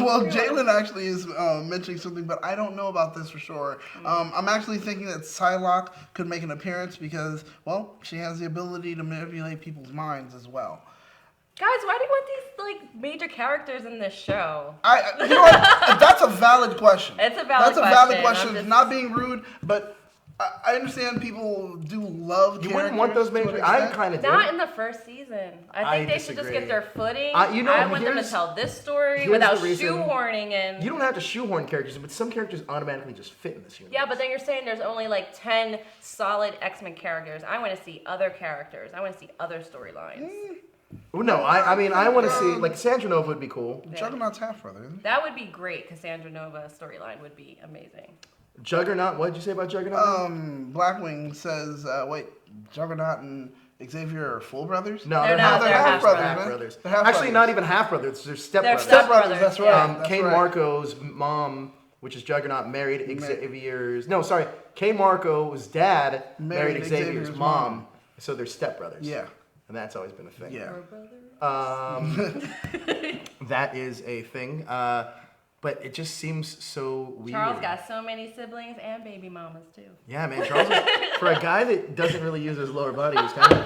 Well, Jalen actually is mentioning something, but I don't know about this for sure. I'm actually thinking that Psylocke could make an appearance because, well, she has the ability to manipulate people's minds as well. Guys, why do you want these major characters in this show? You know what? That's a valid question. It's a valid question. That's a valid question. Not being rude, but I understand people do love characters. You wouldn't want those major. I kind of do. Not in the first season. I think they should just get their footing. I want them to tell this story without shoehorning in. You don't have to shoehorn characters, but some characters automatically just fit in this universe. Yeah, but then you're saying there's only 10 solid X-Men characters. I want to see other characters. I want to see other storylines. No, I want to see, Cassandra Nova would be cool. Yeah. Juggernaut's half-brother, isn't he? That would be great. Cassandra Nova storyline would be amazing. Juggernaut, what did you say about Juggernaut? Blackwing says, Juggernaut and Xavier are full brothers? No, they're half-brothers. Actually, not even half-brothers. They're step-brothers. Step-brothers, that's right. Kay Marco's mom, which is Juggernaut, married Xavier's... No, sorry. Kay Marco's dad married Xavier's mom. So they're step-brothers. Yeah. And that's always been a thing. Yeah. That is a thing. But it just seems so weird. Charles got so many siblings and baby mamas, too. Yeah, man. Charles, for a guy that doesn't really use his lower body, he's kind of...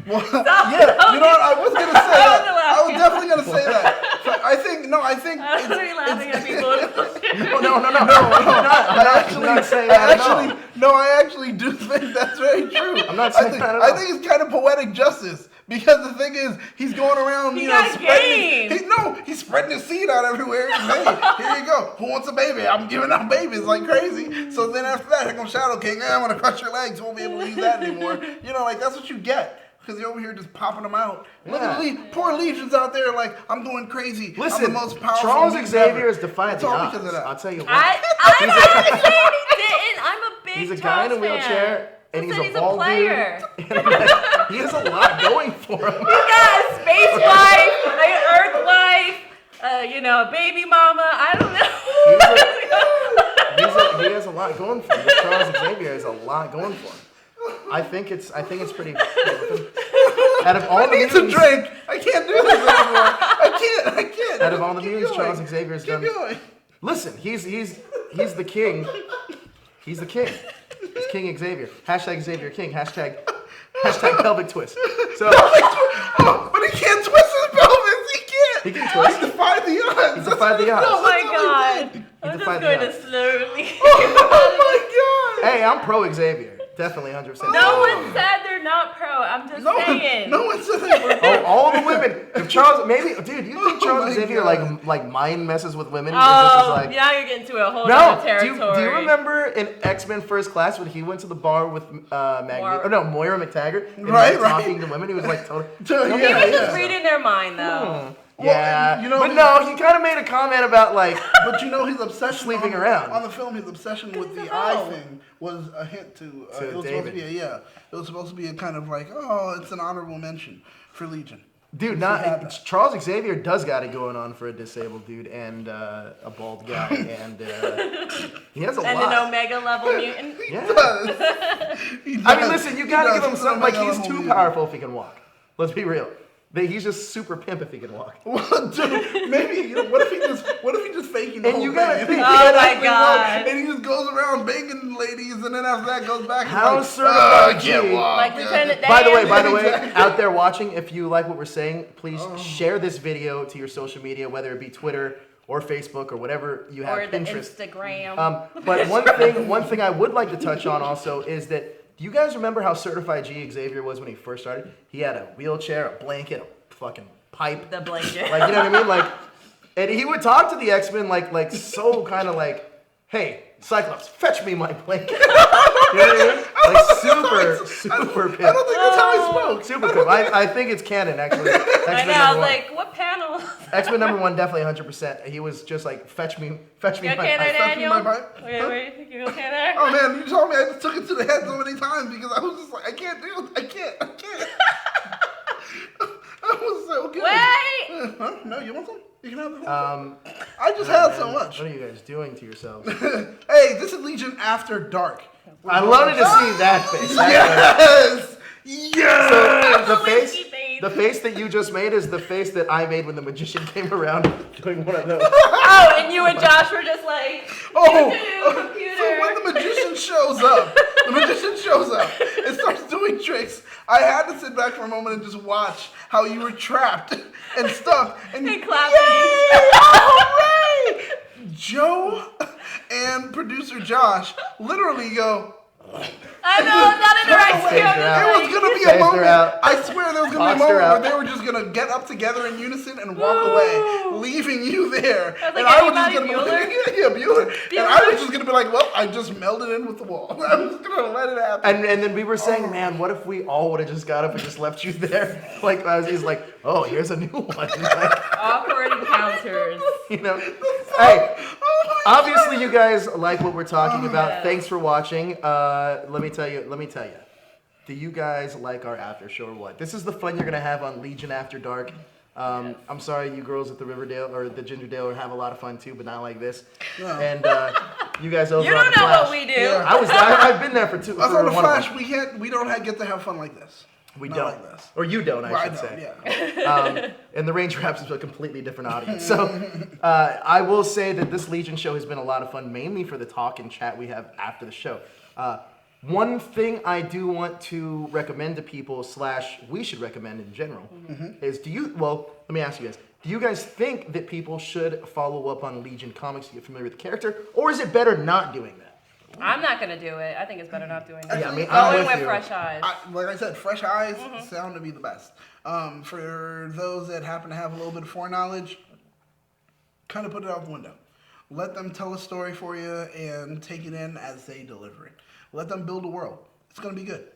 Well, yeah, you know what? I was going to say that. I was definitely going to say that. But I think... I was really laughing at people. No. I'm not saying that. I actually do think that's very true. I'm not saying that at all. I think it's kind of poetic justice. Because the thing is, he's going around, he's spreading his seed out everywhere. Hey, here you go. Who wants a baby? I'm giving out babies like crazy. So then after that, here comes Shadow King. I'm going to crush your legs. You won't be able to use that anymore. That's what you get. Because you're over here just popping them out. Yeah. Look at poor Legions out there I'm going crazy. Listen, I'm the most powerful Charles Xavier has defied the odds. Because of that. I'll tell you what. I didn't say he didn't. I'm a big He's a Charles guy in a wheelchair. Fan. And he's a bald player. Dude. He has a lot going for him. He got a space wife, an Earth wife, a baby mama. I don't know. He has a lot going for him. Charles Xavier has a lot going for him. I think it's pretty. Out of all I the need some mutants, drink. I can't do this anymore. I can't. out of all the Keep mutants, going. Charles Xavier's Keep done. going. Listen, he's the king. He's the king. He's King Xavier. Hashtag Xavier King. Hashtag pelvic twist. So. Oh, but he can't twist his pelvis. He can't. He can twist. He defied the odds. He defied the odds. Oh my god. I'm just defied the going to odds. slowly. Oh my god. Hey, I'm pro Xavier. Definitely 100%. No one said they're not pro. I'm just saying. No one said that. Oh, all the women. If Charles, maybe, dude, you think Oh Charles my Xavier God. like mind messes with women? Oh, Like, now you're getting to a whole no. other Do territory. you remember in X-Men First Class when he went to the bar with Moira McTaggart? And Right, he was right. talking to women. He was like totally. He was just reading their mind, though. Yeah, you know, but no, he kind of made a comment about like. But you know his obsession Sleeping on, around. on the film. His obsession with the eye thing was a hint to. It was supposed to David. be it was supposed to be a kind of like, oh, it's an honorable mention for Legion. Dude, Charles Xavier does got it going on for a disabled dude and a bald guy, and he has a And lot. an Omega level mutant. Yeah. He does. I mean, listen, you He gotta does. give him He's something. an Like, he's Omega too level powerful if he can walk. Let's be real. He's just super pimp if he can walk. Well, dude, maybe what if he just faking the And whole you gotta thing? think- Oh my god. And he just goes around banging ladies, and then after that goes back. How and certified I can't G. walk. Like Lieutenant Dan. By the way, Exactly. out there watching, if you like what we're saying, please share this video to your social media, whether it be Twitter or Facebook or whatever you have, Or the Pinterest. Instagram. But one thing I would like to touch on also is that, do you guys remember how certified G Xavier was when he first started? He had a wheelchair, a blanket, a fucking pipe. The blanket. Like, you know what I mean? Like, and he would talk to the X-Men like so kind of like, hey, Cyclops, fetch me my blanket. You know what I mean? Like super pimp. I don't think that's how he spoke. Super pimp. I think it's canon, actually. I X-Men know, I was #1. like, what panel? X-Men #1, definitely 100%. He was just like, fetch me You my okay there, pipe. Daniel? my pipe? Wait, you okay there? Oh man, you told me I just took it to the head so many times because I was just like, I can't do it. I can't. I was so good. Wait! Huh? No, you want some? You can have the whole thing. I just had so much. What are you guys doing to yourselves? Hey, this is Legion After Dark. I wanted to see that face. Yes! Yes! So The whiskey face. the face that you just made is the face that I made when the magician came around doing one of those. Oh, and you and Josh were just like, computer. So when the magician shows up, and starts doing tricks, I had to sit back for a moment and just watch how you were trapped and stuck. And clapping. Hooray! Joe and producer Josh literally go, I know, not in the right Phased her skill. out. there was gonna be a Phased her moment. out. I swear there was gonna be a Tossed her moment out. where they were just gonna get up together in unison and walk away, leaving you there. I was like, and I was just anybody, gonna Bueller? yeah, Bueller. And I was just gonna be like, well, I just melded in with the wall. I'm just gonna let it happen. And then we were saying, man, what if we all would have just got up and just left you there? Like, he's like, oh, here's a new one. Like, Awkward encounters. you know, hey, obviously you guys like what we're talking about. yeah. Thanks for watching. Let me tell you. Do you guys like our after show or what? This is the fun you're gonna have on Legion After Dark. I'm sorry, you girls at the Riverdale or the Gingerdale have a lot of fun too, but not like this. No. And you guys over You on don't the know Flash. what we do. Yeah. I've been there for Us for on the one of Flash, them. we don't get to have fun like this. We Not don't, like this. or you don't, Well, I I should don't, say. yeah. And the Range Raps is a completely different audience. So I will say that this Legion show has been a lot of fun, mainly for the talk and chat we have after the show. One thing I do want to recommend to people, / we should recommend in general, is let me ask you guys, do you guys think that people should follow up on Legion comics to get familiar with the character, or is it better not doing that? I'm not going to do it. I think it's better not doing it. Yeah, I mean, Go I'm in with with you. fresh eyes. Like I said, fresh eyes sound to be the best. For those that happen to have a little bit of foreknowledge, kind of put it out the window. Let them tell a story for you and take it in as they deliver it. Let them build a world. It's going to be good.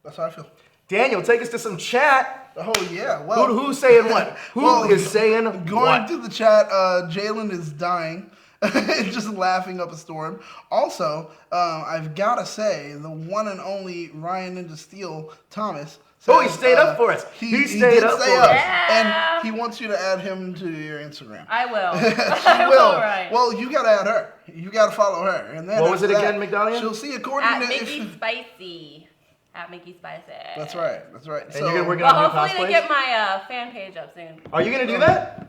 That's how I feel. Daniel, take us to some chat. Oh, yeah. Well, Who's saying what? Who is saying Going what? through the chat, Jalen is dying. Just laughing up a storm. Also, I've got to say, the one and only Ryan Ninja Steel Thomas Oh, he stayed up for us. He stayed did up stay for up, us. Yeah. and he wants you to add him to your Instagram. I will. She I will. Right. Well, you gotta add her. You gotta follow her, and then What was it after again, Migdalia? She'll see according At to Mickey Spicy. At Mickey Spicy. That's right. That's right. And So, you're working Well, on new hopefully they cosplays? get my fan page up soon. Are you gonna do that?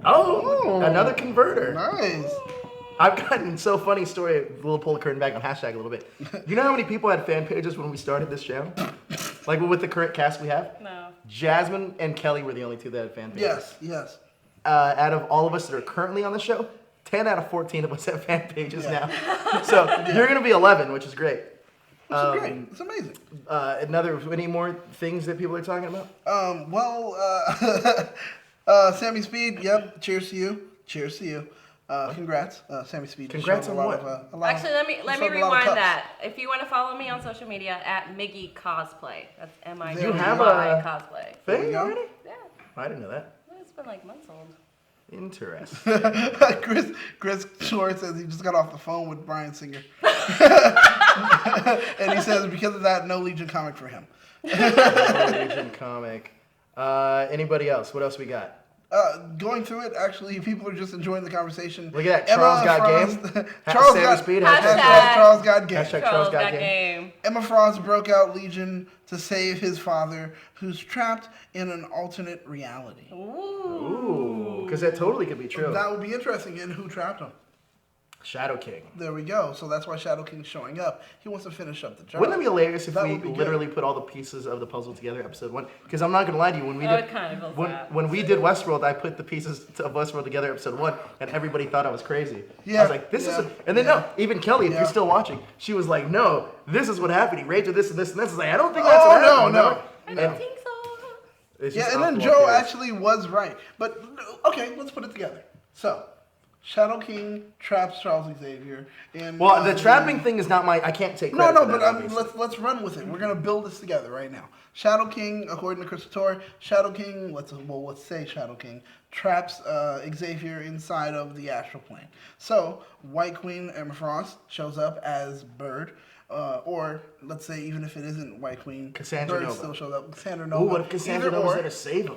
Oh, another converter. nice. I've gotten so funny story. We'll pull the curtain back on hashtag a little bit. You know how many people had fan pages when we started this channel? Like with the current cast we have? No. Jasmine and Kelly were the only two that had fan pages. Yes. Yes. Out of all of us that are currently on the show, 10 out of 14 of us have fan pages now. So you're gonna be 11, which is great. Which is great. It's amazing. Any more things that people are talking about? Sammy Speed. Yep. Cheers to you. Cheers to you. Congrats, Sammy Speed. Congrats on what? Actually, let me rewind that. If you want to follow me on social media at Miggy Cosplay. That's M-I-G-Y You have a Cosplay. thing already? Yeah. I didn't know that. It's been like months old. Interesting. Chris Short says he just got off the phone with Bryan Singer. And he says because of that, no Legion comic for him. No Legion comic. Anybody else? What else we got? Going through it, actually, people are just enjoying the conversation. Look at that. Charles got game. Charles Sammy got Speed. Hashtag Charles got game. Hashtag Charles got game. Emma Frost broke out Legion to save his father, who's trapped in an alternate reality. Ooh, because that totally could be true. That would be interesting. And who trapped him? Shadow King. There we go. So that's why Shadow King's showing up. He wants to finish up the job. Wouldn't it be hilarious if That we would be good. literally put all the pieces of the puzzle together, episode 1? Because I'm not gonna lie to you, when we I did would kind of feel sad. when we did Westworld, I put the pieces of Westworld together, episode 1, and everybody thought I was crazy. Yeah, I was like, this is, and then no, even Kelly, if Yeah. you're still watching, she was like, no, this is what happened. He raged with this and this and this. I was like, I don't think that's what happened. no. I don't think so. It's Yeah, just and then awful Joe theories. actually was right. But okay, let's put it together. So, Shadow King traps Charles Xavier in. Well, the trapping thing is not I can't take credit for that, but obviously. let's run with it. We're gonna build this together right now. Shadow King, according to Christopher, Shadow King. Let's say Shadow King traps Xavier inside of the astral plane. So White Queen Emma Frost shows up as Bird. Or let's say even if it isn't White Queen, Cassandra Bird Nova. still shows up. Cassandra Nova. Ooh, what if Cassandra Either Nova was or. there to save him?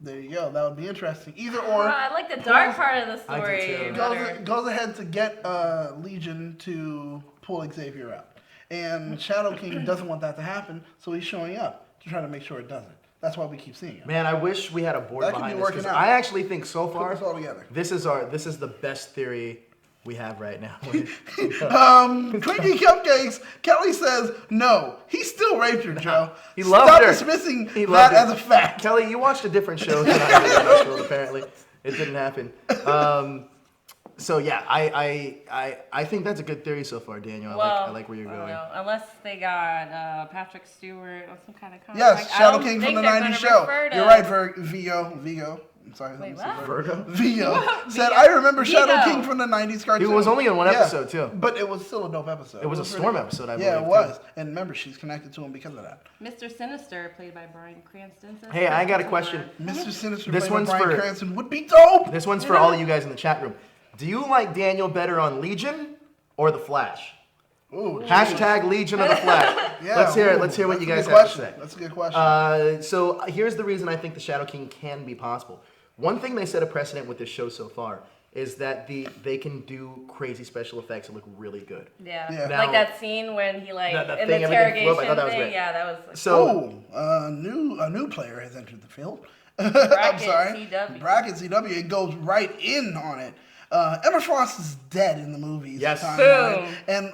There you go. That would be interesting. Either or. I like the dark part of the I do story too. better. Goes ahead to get Legion to pull Xavier out. And Shadow King doesn't want that to happen, so he's showing up to try to make sure it doesn't. That's why we keep seeing it. Man, I wish we had a board That could behind be this, working 'cause out. I actually think so Put far this all together. this is the best theory we have right now. Twinkie Cupcakes, Kelly says, no, he still raped her, Joe. He loved Stop her. dismissing He that loved as it. a fact. Kelly, you watched a different show than I did in this world, apparently. It didn't happen. So yeah, I think that's a good theory so far, Daniel. I like where you're I don't going. know. Unless they got Patrick Stewart or some kind of contract. Yes, I Shadow don't King think from the they're 90s gonna show. refer to- You're right, Vigo. I'm sorry. Wait, let me see what? Virgo? Vigo said, I remember Shadow Vigo. King from the 90s cartoon. He was only in one Yeah, episode, too. But it was still a dope episode. It was a pretty Storm good. episode, I Yeah, believe, it was. And remember, she's connected to him because of that. Mr. Sinister, played by Bryan Cranston. says Hey, I got a something question. Mr. Sinister This played by one's Bryan for- Cranston would be dope. This one's for all of you guys in the chat room. Do you like Daniel better on Legion or The Flash? Ooh, Hashtag Legion of the Flash. yeah, Let's hear it. ooh, Let's hear what you that's guys a good have to question. say. That's a good question. So here's the reason I think the Shadow King can be possible. One thing they set a precedent with this show so far is that they can do crazy special effects that look really good. Yeah. Yeah. Now- Like that scene when he like That in the thing, everything flew up, I interrogation thought that was thing. great. Yeah, that was like, So a new player has entered the field. I'm Bracket sorry. CW. Bracket CW. It goes right in on it. Emma Frost is dead in the movies. Yes. Timeline. Boom. And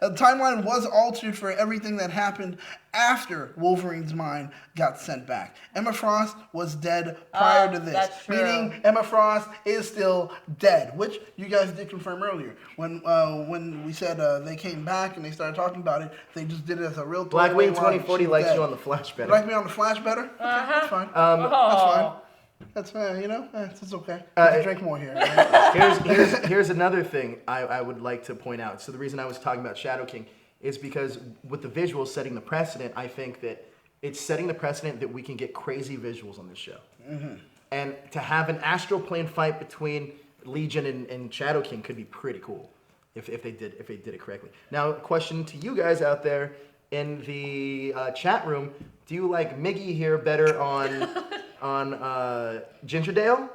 the timeline was altered for everything that happened after Wolverine's mind got sent back. Emma Frost was dead prior to this. that's true. Meaning Emma Frost is still dead, which you guys did confirm earlier. When we said they came back and they started talking about it, they just did it as a real Blackwing throwaway line. 2040 She's likes dead. you on the Flash better. You like me on the Flash better? Okay, that's fine. That's fine. That's fine. You know, it's okay. We can drink more here. Right? Here's another thing I would like to point out. So the reason I was talking about Shadow King is because with the visuals setting the precedent, I think that it's setting the precedent that we can get crazy visuals on this show. Mm-hmm. And to have an astral plane fight between Legion and Shadow King could be pretty cool if they did it correctly. Now, question to you guys out there: in the chat room, do you like Miggy here better on Gingerdale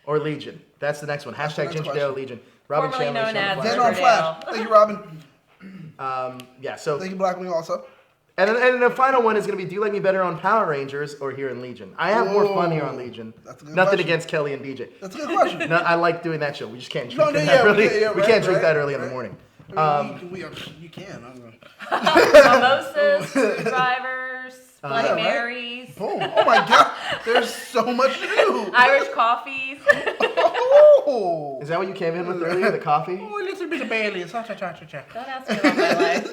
or Legion? That's the next one. Hashtag Gingerdale Legion. Robin Formerly known as Then on Flash. Thank you, Robin. Yeah, so. Thank you, Blackwing, also. And then the final one is going to be, do you like me better on Power Rangers or here in Legion? I have more fun here on Legion. That's a good Nothing question. against Kelly and DJ. That's a good question. No, we can't drink that early. We can't drink that early in the morning. You can. Mimosas, screwdrivers, Bloody Marys. Boom. Oh my God. There's so much to do. Irish coffees. Oh. Is that what you came in with earlier, the coffee? Oh, a little bit of Bailey's. Don't ask me about my life.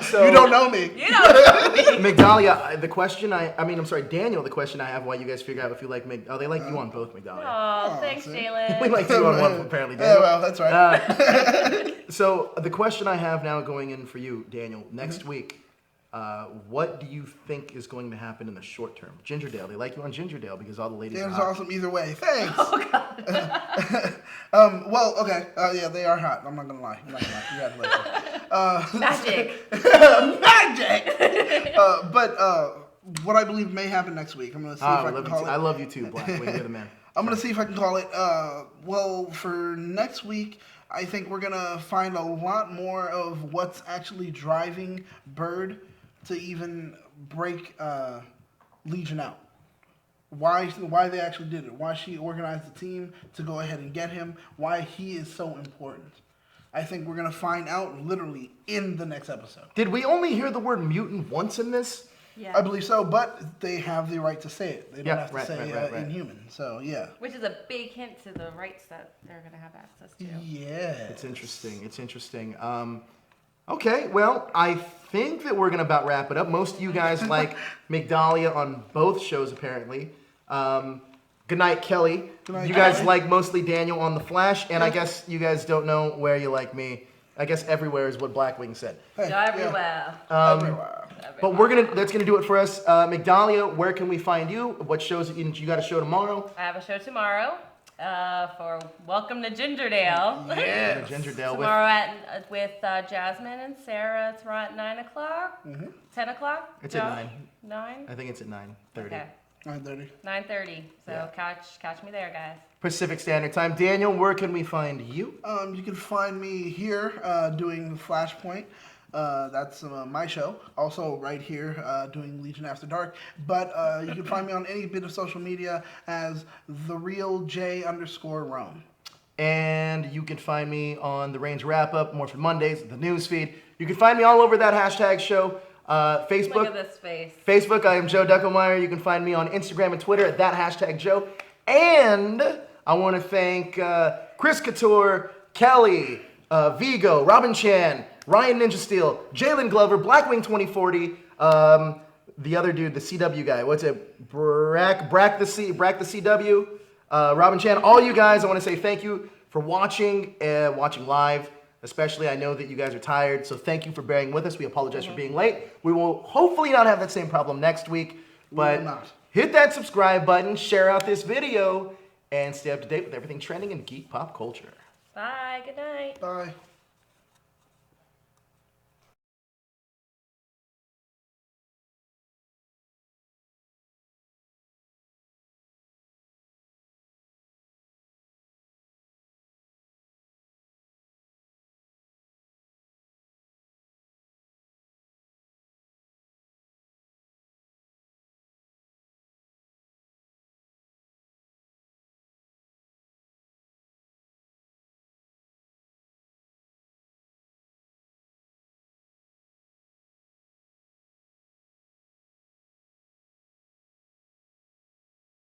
So, you don't know me. You don't know me. Migdalia, the question Daniel, the question I have while you guys figure out if you like they like you on both, Migdalia. Oh, thanks, Jalen. We like you on one, apparently, Daniel. Yeah, well, that's right. So the question I have now going in for you, Daniel, next week, what do you think is going to happen in the short term? Gingerdale, they like you on Gingerdale because all the ladies are hot. awesome either way. Thanks. Oh, God. Well, okay. Yeah, they are hot. I'm not gonna lie. Congratulations. Magic. Magic. But what I believe may happen next week. I'm gonna see if I can call it. I love you too, Blackwing. You're the man. I'm gonna see if I can call it. Well, for next week, I think we're gonna find a lot more of what's actually driving Bird to even break Legion out. Why they actually did it. Why she organized the team to go ahead and get him. Why he is so important. I think we're gonna find out literally in the next episode. Did we only hear the word mutant once in this? Yeah. I believe so, but they have the right to say it. They don't have to right, say right. inhuman. So yeah. Which is a big hint to the rights that they're going to have access to. Yeah. It's interesting. Okay, well, I think that we're gonna about wrap it up. Most of you guys like Migdalia on both shows, apparently. Good night, Kelly. Good night, you guys Kelly. like mostly Daniel on The Flash, and I guess you guys don't know where you like me. I guess everywhere is what Blackwing said. Hey, Everywhere. everywhere. But that's gonna do it for us. Migdalia, where can we find you? What shows you got a show tomorrow? I have a show tomorrow for Welcome to Gingerdale. Yeah. Gingerdale Tomorrow with Jasmine and Sarah. Tomorrow at 9 o'clock. 10 o'clock. It's at 9. 9. I think it's at 9:30. Okay. 9:30. 9:30. So Yeah. catch me there, guys. Pacific Standard Time. Daniel, where can we find you? You can find me here doing Flashpoint. That's my show. Also right here doing Legion After Dark. But you can find me on any bit of social media as TheRealJ_Rome. And you can find me on the Range Wrap Up, Morphin Mondays, the news feed. You can find me all over that hashtag show. Facebook. Look at this face. Facebook, I am Joe Duckelmeyer. You can find me on Instagram and Twitter at that hashtag Joe. And I want to thank Chris Couture, Kelly, Vigo, Robin Chan, Ryan Ninja Steel, Jalen Glover, Blackwing 2040, the other dude, the CW guy. What's it? Brack the CW, Robin Chan. All you guys, I want to say thank you for watching live. Especially, I know that you guys are tired, so thank you for bearing with us. We apologize for being late. We will hopefully not have that same problem next week, but hit that subscribe button, share out this video, and stay up to date with everything trending in geek pop culture. Bye. Good night. Bye.